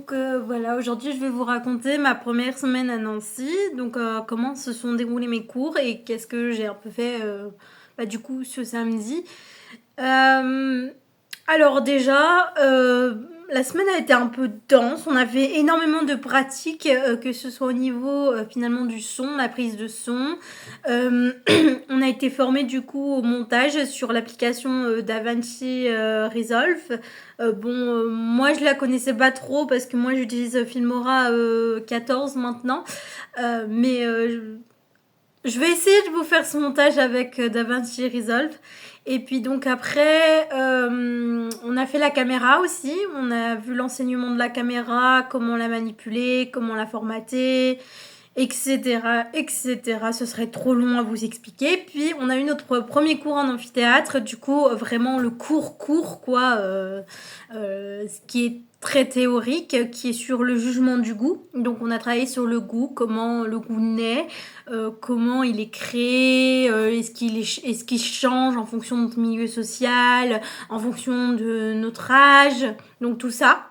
Voilà, aujourd'hui je vais vous raconter ma première semaine à Nancy, comment se sont déroulés mes cours et qu'est-ce que j'ai un peu fait du coup ce samedi. Euh, alors déjà, la semaine a été un peu dense. On a fait énormément de pratiques, que ce soit au niveau finalement du son, la prise de son. Euh, on a été formé du coup au montage sur l'application DaVinci Resolve. Moi je la connaissais pas trop parce que moi j'utilise Filmora 14 maintenant. Je vais essayer de vous faire ce montage avec DaVinci Resolve. Et puis donc après, on a fait la caméra aussi. On a vu l'enseignement de la caméra, comment la manipuler, comment la formater, etc., etc. Ce serait trop long à vous expliquer. Puis on a eu notre premier cours en amphithéâtre. Du coup, vraiment le cours, quoi. Ce qui est très théorique, qui est sur le jugement du goût. Donc on a travaillé sur le goût, comment le goût naît, comment il est créé, est-ce qu'il change en fonction de notre milieu social, en fonction de notre âge, donc tout ça.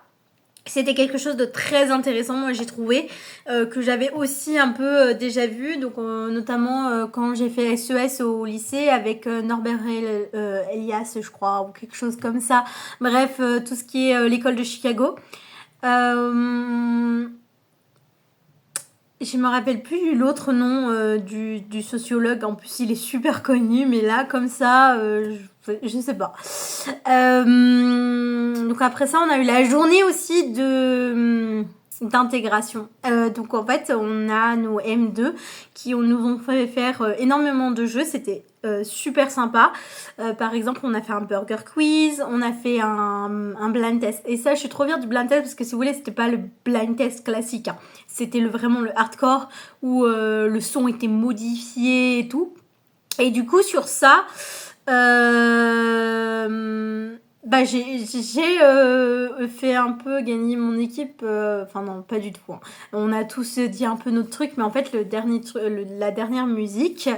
C'était quelque chose de très intéressant, moi j'ai trouvé, que j'avais aussi un peu déjà vu, notamment quand j'ai fait SES au lycée avec Norbert Elias, je crois, ou quelque chose comme ça. Bref, tout ce qui est l'école de Chicago. Euh, je me rappelle plus l'autre nom du sociologue. En plus, il est super connu, mais là, comme ça, je sais pas. Donc après ça, on a eu la journée aussi d'intégration. Donc en fait, on a nos M2 nous ont fait faire énormément de jeux. C'était super sympa. Par exemple, on a fait un burger quiz, on a fait un blind test. Et ça, je suis trop fière du blind test parce que si vous voulez, c'était pas le blind test classique, hein. C'était vraiment le hardcore où le son était modifié et tout. Et du coup, sur ça, j'ai fait un peu gagner mon équipe. Enfin, non, pas du tout, hein. On a tous dit un peu notre truc, mais en fait, la dernière musique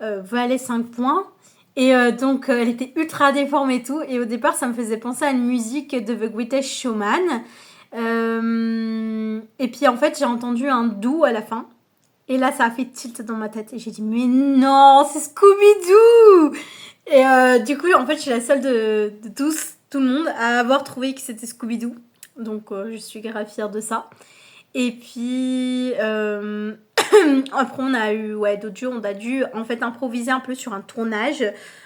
valait 5 points. Et elle était ultra déformée et tout. Et au départ, ça me faisait penser à une musique de The Greatest Showman. Et puis en fait, j'ai entendu un doux à la fin. Et là, ça a fait tilt dans ma tête. Et j'ai dit, mais non, c'est Scooby-Doo! Et du coup, en fait, je suis la seule de tout le monde, à avoir trouvé que c'était Scooby-Doo. Donc, je suis grave fière de ça. Et puis, après, on a eu d'autres jeux. On a dû en fait improviser un peu sur un tournage,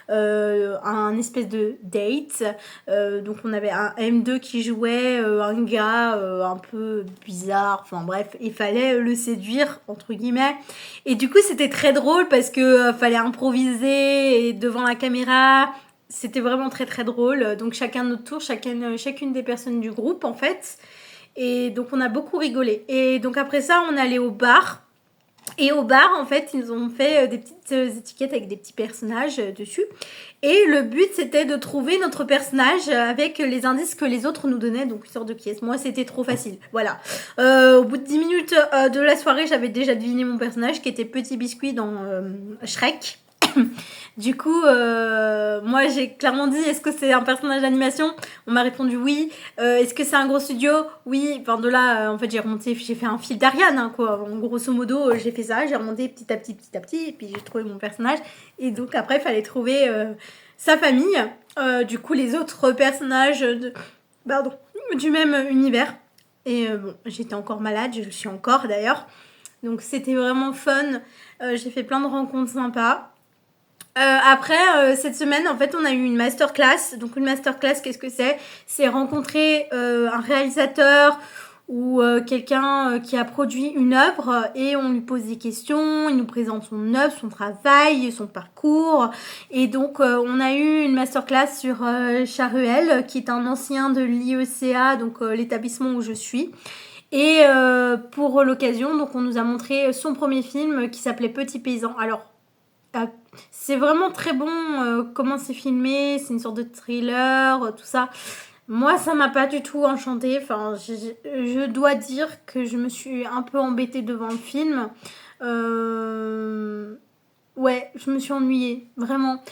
un espèce de date. Donc, on avait un M2 qui jouait un gars un peu bizarre. Enfin, bref, il fallait le séduire, entre guillemets. Et du coup, c'était très drôle parce que fallait improviser devant la caméra. C'était vraiment très très drôle. Donc, chacun notre tour, chacune des personnes du groupe, en fait. Et donc on a beaucoup rigolé. Et donc après ça, on est allé au bar. Et au bar, en fait, ils ont fait des petites étiquettes avec des petits personnages dessus. Et le but, c'était de trouver notre personnage avec les indices que les autres nous donnaient, donc une sorte de pièce. Moi, c'était trop facile. Voilà. Au bout de 10 minutes de la soirée, j'avais déjà deviné mon personnage qui était Petit Biscuit dans Shrek. Du coup, moi j'ai clairement dit, est-ce que c'est un personnage d'animation? On m'a répondu oui. Est-ce que c'est un gros studio? Oui. Enfin de là, en fait j'ai fait un fil d'Ariane, hein, quoi. En grosso modo, j'ai fait ça, j'ai remonté petit à petit, et puis j'ai trouvé mon personnage. Et donc après, il fallait trouver sa famille. Du coup, les autres personnages du même univers. Et j'étais encore malade, je le suis encore d'ailleurs. Donc c'était vraiment fun. J'ai fait plein de rencontres sympas. Après, cette semaine, en fait, on a eu une masterclass. Donc, une masterclass, qu'est-ce que c'est? C'est rencontrer un réalisateur ou quelqu'un qui a produit une œuvre et on lui pose des questions, il nous présente son œuvre, son travail, son parcours. Et donc, on a eu une masterclass sur Charuel, qui est un ancien de l'IECA, donc l'établissement où je suis. Et pour l'occasion, donc on nous a montré son premier film qui s'appelait Petit Paysan. Alors, euh, c'est vraiment très bon comment c'est filmé, c'est une sorte de thriller, tout ça. Moi, ça m'a pas du tout enchantée. Enfin, je dois dire que je me suis un peu embêtée devant le film. Euh, Ouais, je me suis ennuyée, vraiment.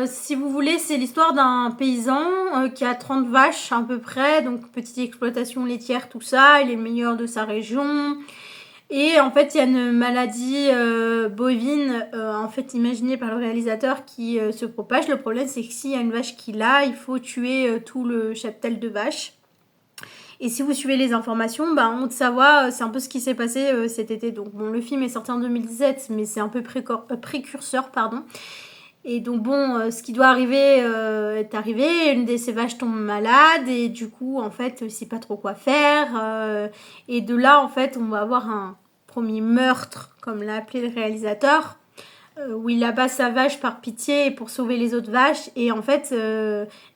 Si vous voulez, c'est l'histoire d'un paysan qui a 30 vaches à peu près, donc petite exploitation laitière, tout ça. Il est le meilleur de sa région. Et en fait, il y a une maladie bovine, en fait, imaginée par le réalisateur qui se propage. Le problème, c'est que s'il y a une vache qui l'a, il faut tuer tout le cheptel de vaches. Et si vous suivez les informations, bah, en Haute-Savoie, c'est un peu ce qui s'est passé cet été. Donc, bon, le film est sorti en 2017, mais c'est un peu précurseur, pardon. Et donc, bon, ce qui doit arriver est arrivé. Une de ces vaches tombe malade, et du coup, en fait, il ne sait pas trop quoi faire. Et de là, en fait, on va avoir un premier meurtre, comme l'a appelé le réalisateur, où il abat sa vache par pitié pour sauver les autres vaches. Et en fait,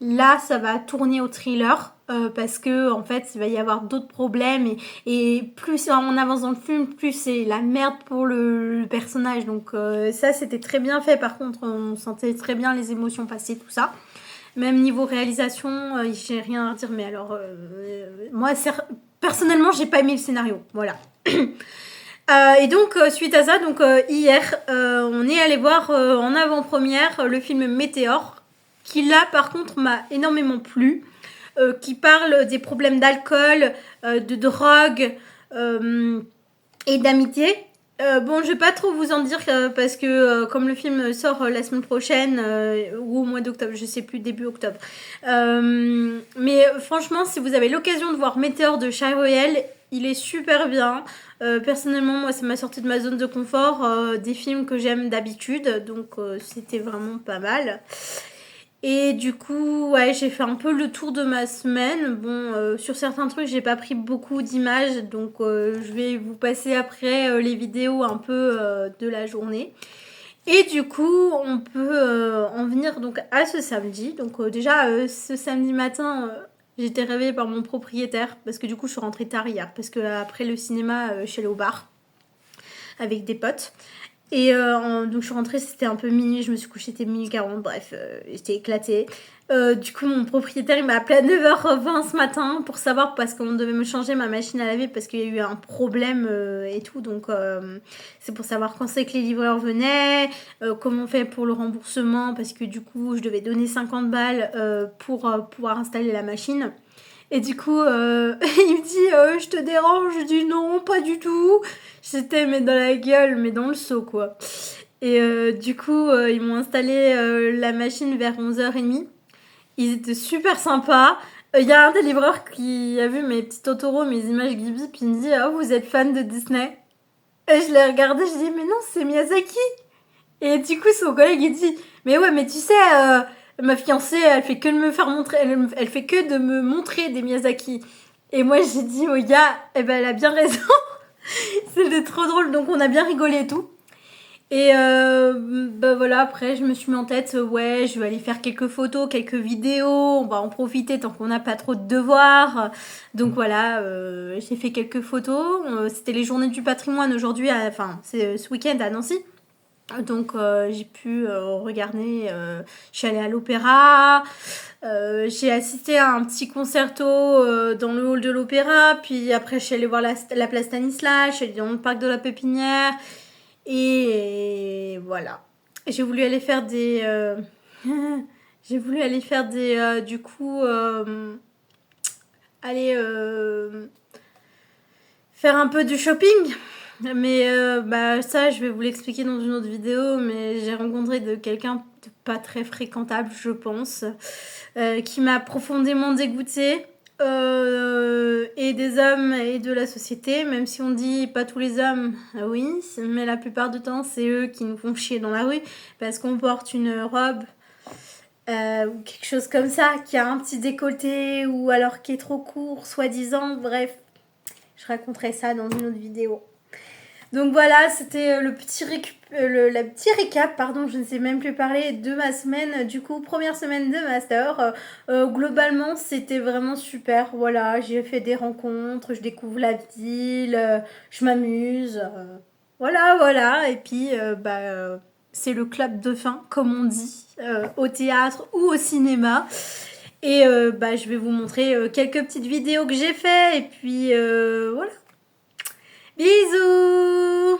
là, ça va tourner au thriller. Parce que en fait il va y avoir d'autres problèmes et plus on avance dans le film, plus c'est la merde pour le personnage. Donc ça c'était très bien fait. Par contre on sentait très bien les émotions passer, tout ça. Même niveau réalisation, j'ai rien à dire, mais alors moi personnellement j'ai pas aimé le scénario, voilà. Et donc suite à ça, donc hier on est allé voir en avant-première le film Météore, qui là par contre m'a énormément plu. Qui parle des problèmes d'alcool, de drogue et d'amitié. Bon, je vais pas trop vous en dire parce que comme le film sort la semaine prochaine ou au mois d'octobre, je sais plus, début octobre. Mais franchement, si vous avez l'occasion de voir Météore de Chabrol, il est super bien. Personnellement, moi, ça m'a sorti de ma zone de confort, des films que j'aime d'habitude, donc c'était vraiment pas mal. Et du coup, ouais, j'ai fait un peu le tour de ma semaine. Bon, sur certains trucs, j'ai pas pris beaucoup d'images, donc je vais vous passer après les vidéos un peu de la journée. Et du coup, on peut en venir donc à ce samedi. Donc déjà, ce samedi matin, j'étais réveillée par mon propriétaire parce que du coup, je suis rentrée tard hier parce que après le cinéma, je suis allée au bar avec des potes. Et donc je suis rentrée, c'était un peu minuit, je me suis couchée, c'était minuit 40, bref, j'étais éclatée. Du coup, mon propriétaire, il m'a appelé à 9h20 ce matin pour savoir, parce qu'on devait me changer ma machine à laver parce qu'il y a eu un problème et tout. Donc, c'est pour savoir quand c'est que les livreurs venaient, comment on fait pour le remboursement, parce que du coup, je devais donner 50 balles pour pouvoir installer la machine. Et du coup, il me dit je te dérange? Je dis non, pas du tout. J'étais mais dans la gueule, mais dans le seau quoi. Et du coup, ils m'ont installé la machine vers 11h30. Ils étaient super sympas. Il y a un des livreurs qui a vu mes petits Totoro, mes images Ghibli, puis il me dit oh, vous êtes fan de Disney? Et je l'ai regardé, je dis mais non, c'est Miyazaki. Et du coup, son collègue il dit mais ouais, mais tu sais, ma fiancée, elle fait que de me faire montrer, elle fait que de me montrer des Miyazaki. Et moi, j'ai dit au gars, eh ben, elle a bien raison. C'était trop drôle, donc on a bien rigolé et tout. Et bah voilà, après, je me suis mis en tête, ouais, je vais aller faire quelques photos, quelques vidéos, on va en profiter tant qu'on n'a pas trop de devoirs. Donc voilà, j'ai fait quelques photos. C'était les journées du patrimoine aujourd'hui, enfin, c'est ce week-end à Nancy. Donc j'ai pu regarder, je suis allée à l'opéra, j'ai assisté à un petit concerto dans le hall de l'opéra, puis après je suis allée voir la place Stanislas, je suis allée dans le parc de la Pépinière, et voilà. J'ai voulu aller faire des... j'ai voulu aller faire des... du coup... aller faire un peu du shopping. Mais bah ça, je vais vous l'expliquer dans une autre vidéo, mais j'ai rencontré quelqu'un de pas très fréquentable, je pense, qui m'a profondément dégoûtée, et des hommes et de la société, même si on dit pas tous les hommes, oui, mais la plupart du temps, c'est eux qui nous font chier dans la rue, parce qu'on porte une robe ou quelque chose comme ça, qui a un petit décolleté, ou alors qui est trop court, soi-disant, bref. Je raconterai ça dans une autre vidéo. Donc voilà, c'était le petit récap, pardon, je ne sais même plus parler, de ma semaine. Du coup, première semaine de master. Globalement, c'était vraiment super. Voilà, j'ai fait des rencontres, je découvre la ville, je m'amuse. Voilà, voilà. Et puis, c'est le clap de fin, comme on dit, au théâtre ou au cinéma. Et je vais vous montrer quelques petites vidéos que j'ai fait. Et puis, voilà. Bisous!